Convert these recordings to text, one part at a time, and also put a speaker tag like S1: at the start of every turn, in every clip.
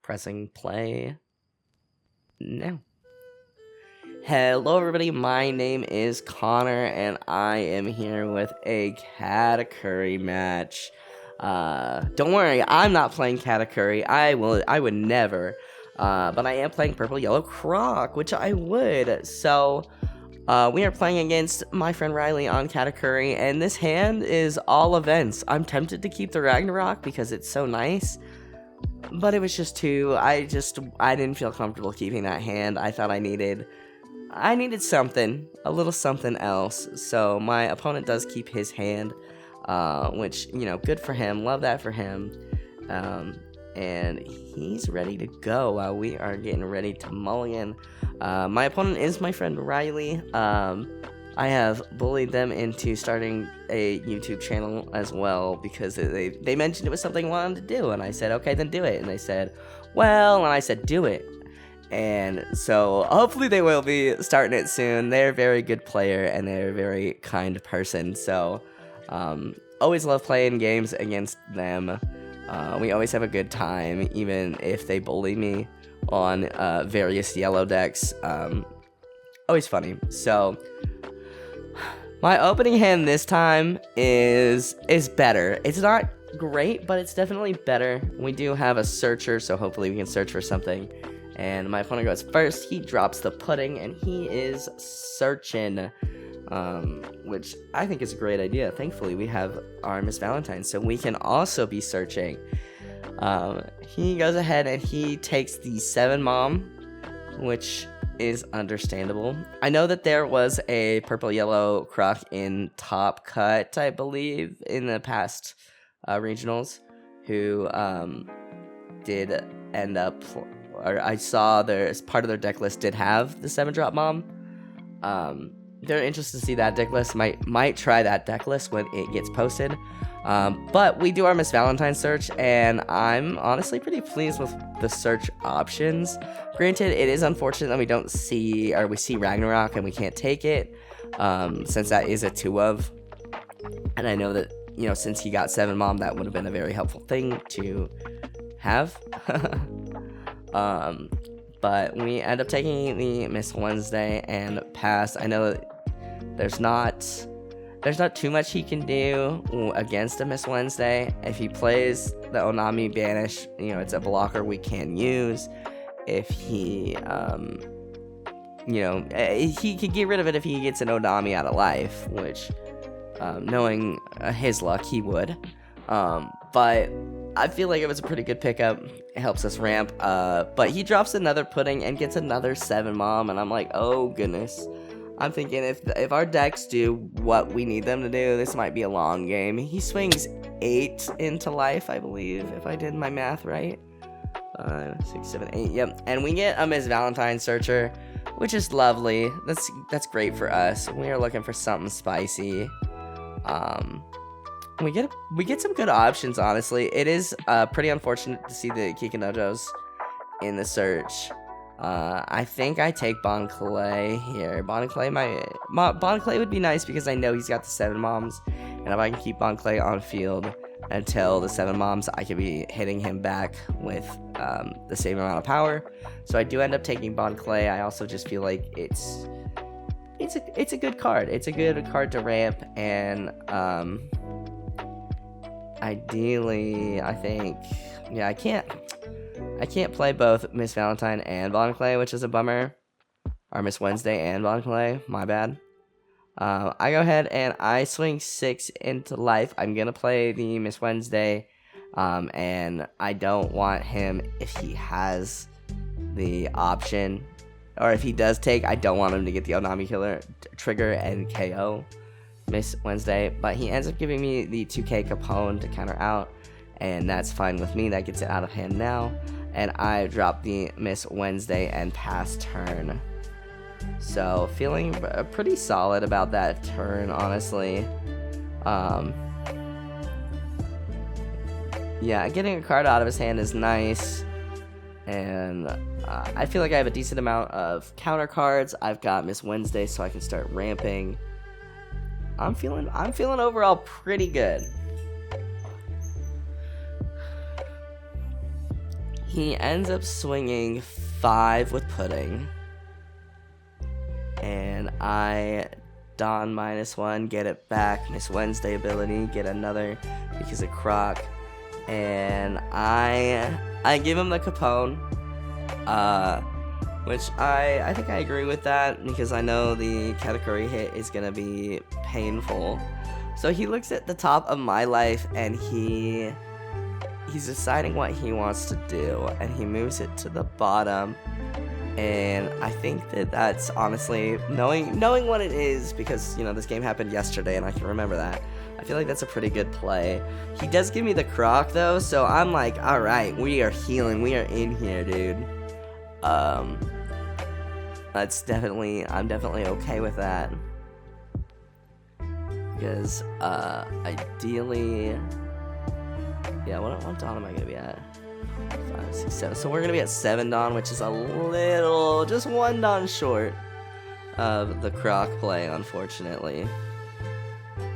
S1: pressing play now. Hello everybody, my name is Connor and I am here with a Katakuri match. Don't worry, I'm not playing Katakuri. I would never. But I am playing Purple Yellow Croc, which I would. So we are playing against my friend Riley on Katakuri, and this hand is all events. I'm tempted to keep the Ragnarok because it's so nice, but it was just too. I didn't feel comfortable keeping that hand. I thought I needed something, a little something else. So my opponent does keep his hand, which, you know, good for him. Love that for him. And he's ready to go while we are getting ready to mulligan. My opponent is my friend Riley. I have bullied them into starting a YouTube channel as well because they mentioned it was something I wanted to do, and I said, okay, then do it. And they said, well, and I said, do it. And so hopefully they will be starting it soon. They're a very good player and they're a very kind person. So always love playing games against them. We always have a good time, even if they bully me on various yellow decks. Always funny. So my opening hand this time is better. It's not great, but it's definitely better. We do have a searcher, so hopefully we can search for something. And my opponent goes first. He drops the pudding, and he is searching, which I think is a great idea. Thankfully, we have our Miss Valentine, so we can also be searching. He goes ahead and he takes the 7 mom, which is understandable. I know that there was a Purple Yellow Croc in Top Cut, I believe, in the past regionals, who did end up... or I saw there's part of their deck list did have the 7-drop mom. They're interested to see that deck list. Might try that deck list when it gets posted. But we do our Miss Valentine search, and I'm honestly pretty pleased with the search options. Granted, it is unfortunate that we don't see, or we see Ragnarok and we can't take it, since that is a 2-of. And I know that, you know, since he got 7 mom, that would have been a very helpful thing to have. But we end up taking the Miss Wednesday and pass. I know that there's not too much he can do against a Miss Wednesday. If he plays the Onami Banish, you know, it's a blocker we can use. If he, you know, he can get rid of it if he gets an Onami out of life, which, knowing his luck, he would. But I feel like it was a pretty good pickup. It helps us ramp. But he drops another pudding and gets another 7 mom, and I'm like, oh goodness. I'm thinking if our decks do what we need them to do, this might be a long game. He swings 8 into life, I believe, if I did my math right. 6, 7, 8. Yep. And we get a Miss Valentine searcher, which is lovely. That's great for us. We are looking for something spicy. We get some good options, honestly. It is pretty unfortunate to see the Kikanojos in the search. I think I take Bon Clay here. Bon Clay would be nice because I know he's got the 7 moms, and if I can keep Bon Clay on field until the 7 moms, I could be hitting him back with the same amount of power. So I do end up taking Bon Clay. I also just feel like it's a good card. It's a good card to ramp, and ideally, I think, yeah, I can't play both Miss Valentine and Bon Clay, which is a bummer. Or Miss Wednesday and Bon Clay, my bad. I go ahead and I swing 6 into life. I'm gonna play the Miss Wednesday, and I don't want him, if he has the option, or if he does take, I don't want him to get the Onami Killer trigger and KO Miss Wednesday, but he ends up giving me the 2K Capone to counter out, and that's fine with me. That gets it out of hand now, and I drop the Miss Wednesday and pass turn. So feeling pretty solid about that turn, honestly. Yeah, getting a card out of his hand is nice, and I feel like I have a decent amount of counter cards. I've got Miss Wednesday, so I can start ramping. I'm feeling overall pretty good. He ends up swinging 5 with pudding. And I don -1, get it back. Miss Wednesday ability, get another because of Croc. And I give him the Capone. Which I think I agree with that, because I know the Katakuri hit is gonna be painful. So he looks at the top of my life and he's deciding what he wants to do, and he moves it to the bottom. And I think that's honestly, knowing what it is, because you know this game happened yesterday and I can remember that, I feel like that's a pretty good play. He does give me the Croc though, so I'm like, all right, we are healing, we are in here, dude. I'm definitely okay with that, because ideally, yeah, what Dawn am I gonna be at? 5, 6, 7. So we're gonna be at 7 Dawn, which is a little, just 1 Dawn short of the Croc play, unfortunately.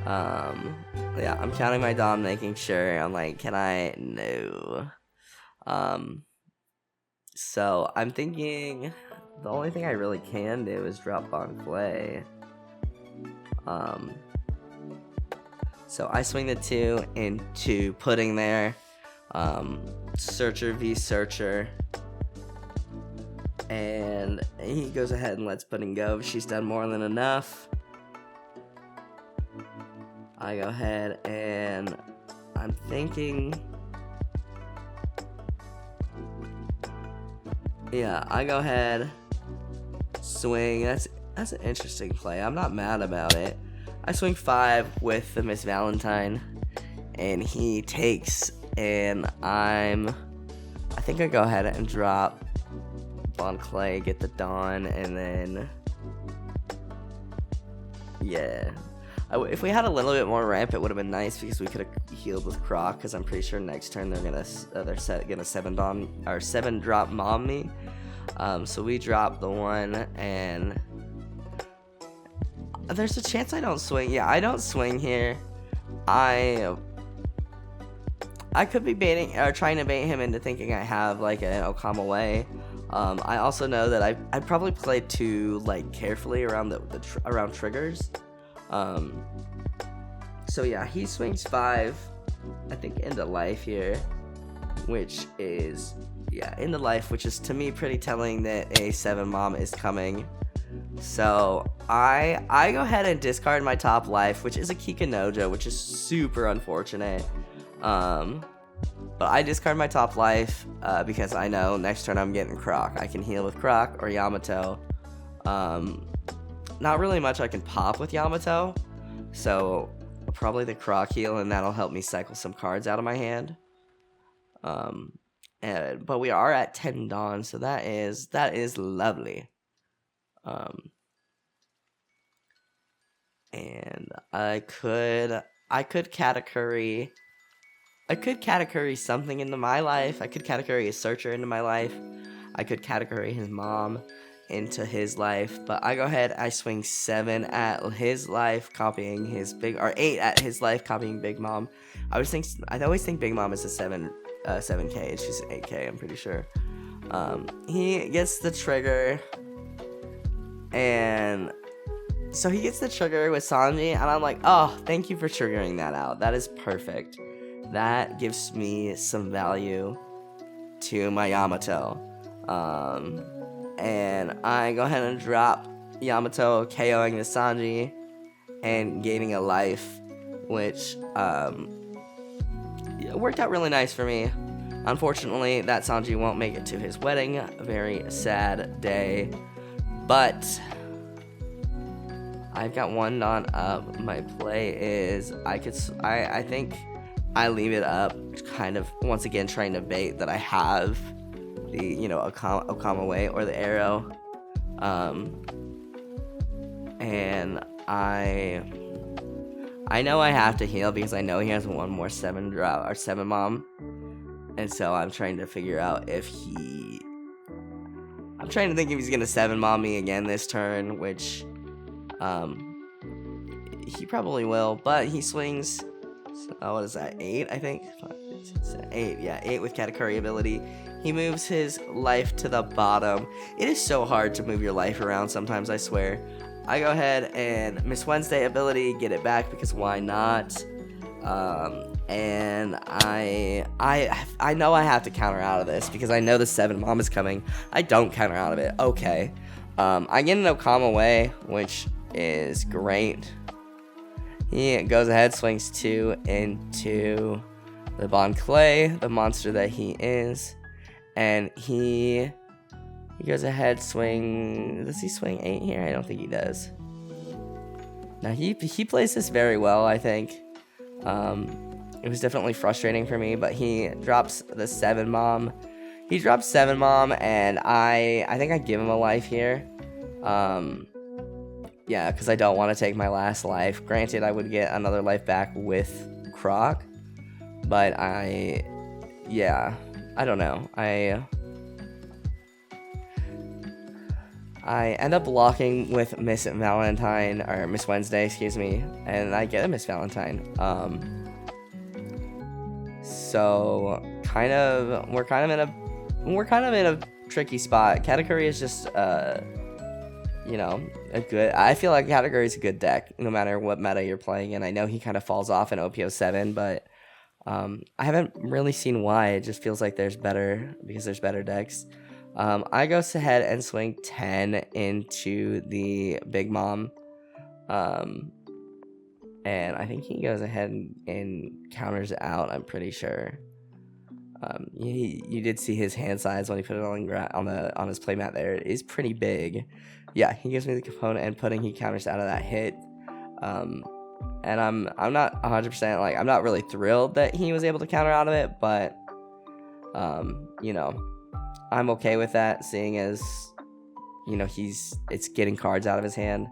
S1: Yeah, I'm counting my Dawn, making sure. I'm like, can I? No. So I'm thinking the only thing I really can do is drop on Clay. So I swing the 2 into pudding there. Searcher v Searcher. And he goes ahead and lets pudding go. She's done more than enough. I go ahead and I'm thinking, yeah, I go ahead, swing. That's an interesting play. I'm not mad about it. I swing 5 with the Miss Valentine, and he takes, and I think I go ahead and drop on Clay, get the Dawn, and then, yeah. If we had a little bit more ramp, it would have been nice, because we could have healed with Croc, because I'm pretty sure next turn they're gonna 7 drop mom me. So we drop the 1, and there's a chance I don't swing. Yeah, I don't swing here. I could be baiting or trying to bait him into thinking I have like an Okama way. I also know that I probably played too like carefully around around triggers. So yeah, he swings 5, I think, into life here, which is, yeah, into life, which is to me pretty telling that a 7 mom is coming. So I go ahead and discard my top life, which is a Kikanojo, which is super unfortunate. But I discard my top life because I know next turn I'm getting Croc. I can heal with Croc or Yamato. Not really much I can pop with Yamato, so probably the Croc heal, and that'll help me cycle some cards out of my hand. But we are at 10 Dawn, so that is lovely. And I could Katakuri. I could Katakuri something into my life. I could Katakuri a Searcher into my life. I could Katakuri his mom into his life. But I go ahead, I swing 7 at his life, copying his or 8 at his life, copying Big Mom. I always think Big Mom is a 7K. She's an 8K, I'm pretty sure. He gets the trigger, and so he gets the trigger with Sanji, and I'm like, oh, thank you for triggering that out. That is perfect. That gives me some value to my Yamato. And I go ahead and drop Yamato, KOing the Sanji and gaining a life, which worked out really nice for me. Unfortunately, that Sanji won't make it to his wedding. A very sad day. But I've got 1 Dawn up. My play is I think I leave it up, kind of once again trying to bait that I have the Okama way or the arrow, and I know I have to heal because I know he has 1 more 7 drop or 7 mom, and so I'm trying to figure out if I'm trying to think if he's gonna 7 mom me again this turn, which he probably will, but he swings. What is that? 8, I think. 5, 6, 7, 8. Yeah, 8 with Katakuri ability. He moves his life to the bottom. It is so hard to move your life around sometimes, I swear. I go ahead and Miss Wednesday ability, get it back because why not? And I know I have to counter out of this because I know the 7 mom is coming. I don't counter out of it. Okay. I get an Okama away, which is great. He goes ahead, swings 2 into the Bon Clay, the monster that he is. And he goes ahead, swing. Does he swing 8 here? I don't think he does. Now he plays this very well, I think. It was definitely frustrating for me, but he drops the 7 mom. He drops 7 mom, and I think I give him a life here. Yeah, because I don't want to take my last life. Granted, I would get another life back with Croc, but yeah. I don't know. I end up locking with Miss Valentine, or Miss Wednesday, excuse me, and I get a Miss Valentine. So we're kind of in a tricky spot. Katakuri is just I feel like Katakuri is a good deck no matter what meta you're playing in. I know he kind of falls off in OPO7, but I haven't really seen why. It just feels like there's better decks. I go ahead and swing 10 into the Big Mom. And I think he goes ahead and counters out, I'm pretty sure. You did see his hand size when he put it on his playmat there. It is pretty big. Yeah, he gives me the component and pudding. He counters out of that hit. And I'm not 100% like, I'm not really thrilled that he was able to counter out of it, but I'm okay with that, seeing as it's getting cards out of his hand,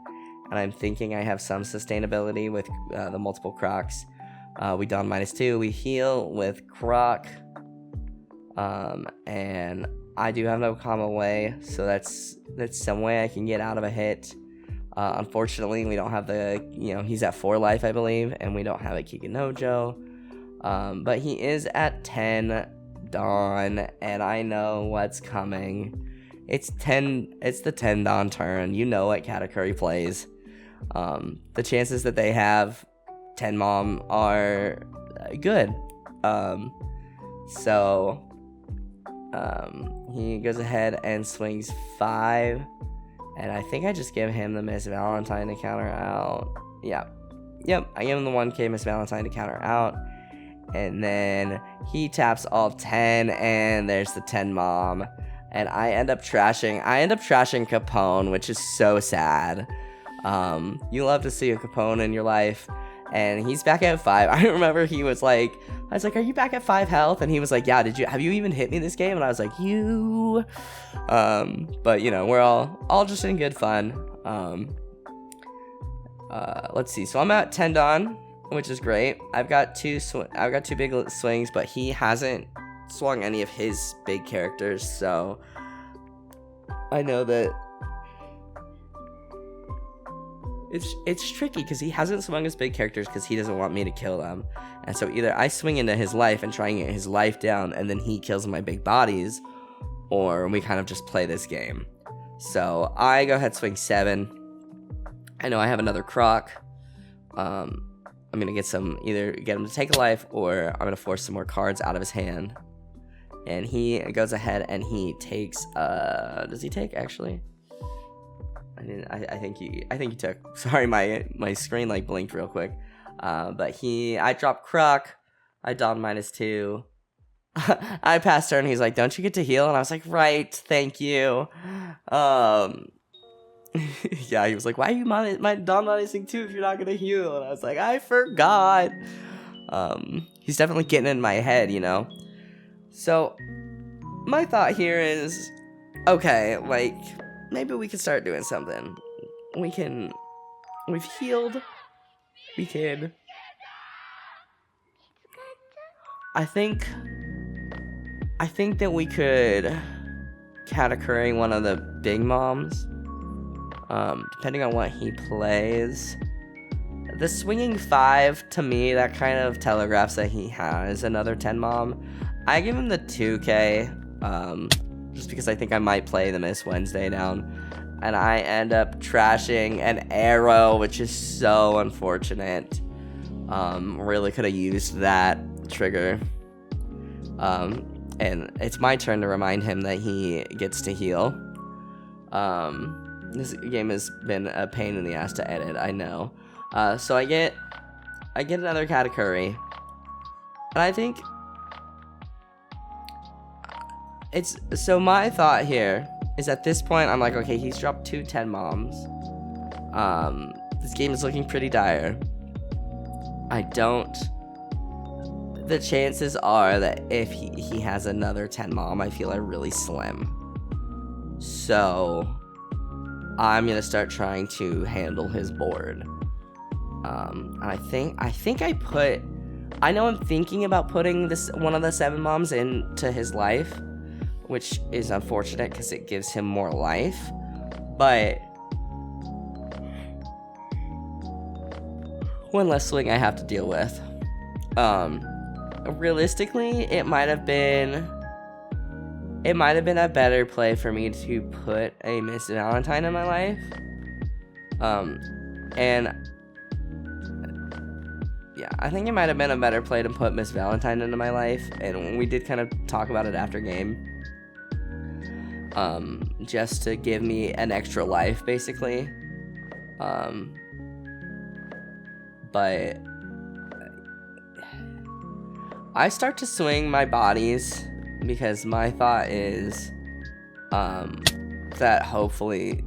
S1: and I'm thinking I have some sustainability with the multiple Crocs. We don -2, we heal with Croc, and I do have no Okama away, so that's some way I can get out of a hit. Unfortunately, we don't have he's at 4 life, I believe, and we don't have a Kikinojo. But he is at 10 Dawn, and I know what's coming. It's the 10 Dawn turn. You know what Katakuri plays. The chances that they have 10 Mom are good. So he goes ahead and swings 5. And I think I just give him the Miss Valentine to counter out. Yeah. Yep, I give him the 1K Miss Valentine to counter out. And then he taps all 10, and there's the 10 Mom. And I end up trashing Capone, which is so sad. You love to see a Capone in your life. And he's back at 5. I remember I was like, are you back at 5 health? And he was like, yeah, have you even hit me this game? And I was like, you. But we're all just in good fun. Let's see. So I'm at 10 Dawn, which is great. I've got two big swings, but he hasn't swung any of his big characters, so I know that it's tricky because he hasn't swung his big characters because he doesn't want me to kill them. And so either I swing into his life and try and get his life down, and then he kills my big bodies, or we kind of just play this game. So I go ahead, swing 7. I know I have another Croc. I'm gonna either get him to take a life, or I'm gonna force some more cards out of his hand. And he goes ahead and he takes. Does he take actually? I think he took. Sorry, my screen like blinked real quick. But I dropped Croc. I don -2. I passed turn. He's like, "Don't you get to heal?" And I was like, "Right, thank you." Yeah, he was like, "Why are you don -2 if you're not gonna heal?" And I was like, "I forgot." He's definitely getting in my head, So my thought here is, okay, like maybe we can start doing something. We've healed. We can. I think that we could Katakuri one of the big moms. Depending on what he plays. The swinging 5, to me, that kind of telegraphs that he has another 10 mom. I give him the 2K. just because I think I might play the Miss Wednesday down. And I end up trashing an arrow, which is so unfortunate. Really could have used that trigger. And it's my turn to remind him that he gets to heal. This game has been a pain in the ass to edit, I know. So I get another Katakuri. And I think so my thought here is at this point, I'm like, okay, he's dropped 2 10 moms. This game is looking pretty dire. The chances are that if he has another 10 mom, I feel are really slim. So I'm gonna start trying to handle his board. And I know I'm thinking about putting one of the 7 moms into his life, which is unfortunate because it gives him more life, but one less swing I have to deal with. Realistically, it might have been a better play for me to put a Miss Valentine in my life. And yeah, I think it might have been a better play to put Miss Valentine into my life, and we did kind of talk about it after game. Just to give me an extra life, basically. But I start to swing my bodies because my thought is that hopefully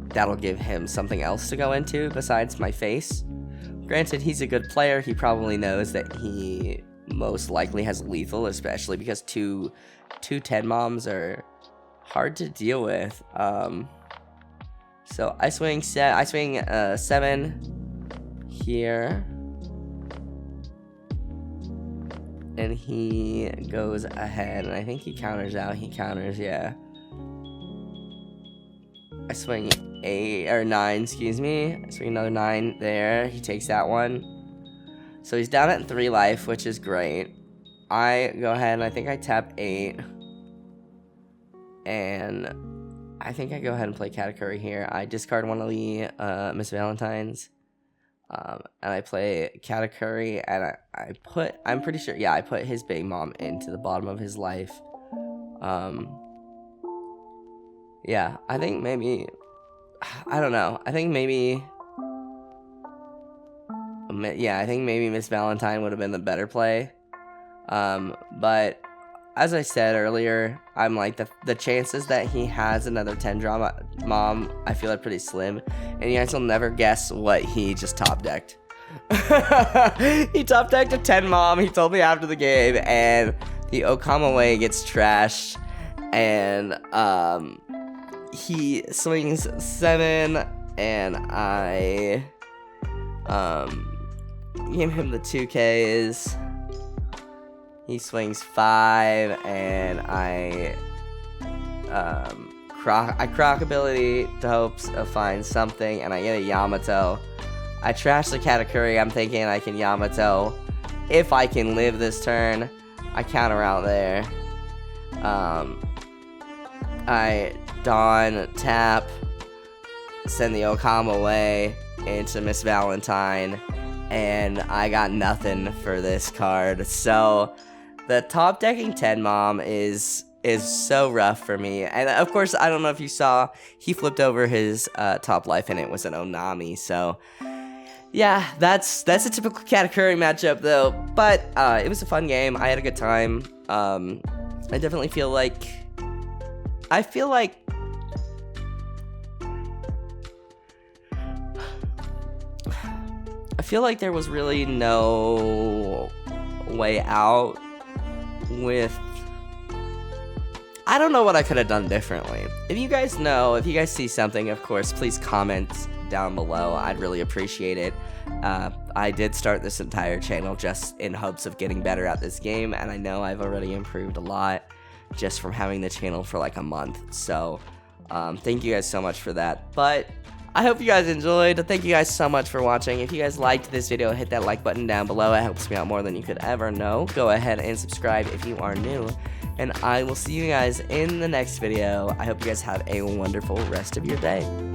S1: that'll give him something else to go into besides my face. Granted, he's a good player. He probably knows that he most likely has lethal, especially because two 10 moms are hard to deal with. So I swing 7 here, and he goes ahead, and I think he counters out. He counters, yeah. I swing 8 or 9, excuse me. I swing another 9 there. He takes that one. So he's down at 3 life, which is great. I go ahead and I think I tap 8. And I think I go ahead and play Katakuri here. I discard one of the Miss Valentines. And I play Katakuri, and I'm pretty sure, yeah, I put his big mom into the bottom of his life. Yeah, I think maybe, I don't know. I think maybe Miss Valentine would have been the better play. But as I said earlier, I'm like, the chances that he has another 10 drama mom, I feel are pretty slim. And you guys will never guess what he just top decked. He top decked a 10 mom. He told me after the game, and the Okama way gets trashed. And he swings 7, and I give him the 2Ks. He swings 5, and I croc ability to hopes of find something, and I get a Yamato. I trash the Katakuri. I'm thinking I can Yamato if I can live this turn. I counter out there. I Dawn tap, send the Okama away into Miss Valentine, and I got nothing for this card. So the top decking 10 mom is so rough for me. And of course, I don't know if you saw, he flipped over his top life and it was an Onami. So yeah, that's a typical Katakuri matchup though. But it was a fun game. I had a good time. I definitely feel like there was really no way out with, I don't know what I could have done differently. If you guys know, if you guys see something, of course, please comment down below. I'd really appreciate it. I did start this entire channel just in hopes of getting better at this game, and I know I've already improved a lot just from having the channel for like a month. So thank you guys so much for that. But I hope you guys enjoyed. Thank you guys so much for watching. If you guys liked this video, hit that like button down below. It helps me out more than you could ever know. Go ahead and subscribe if you are new. and I will see you guys in the next video. I hope you guys have a wonderful rest of your day.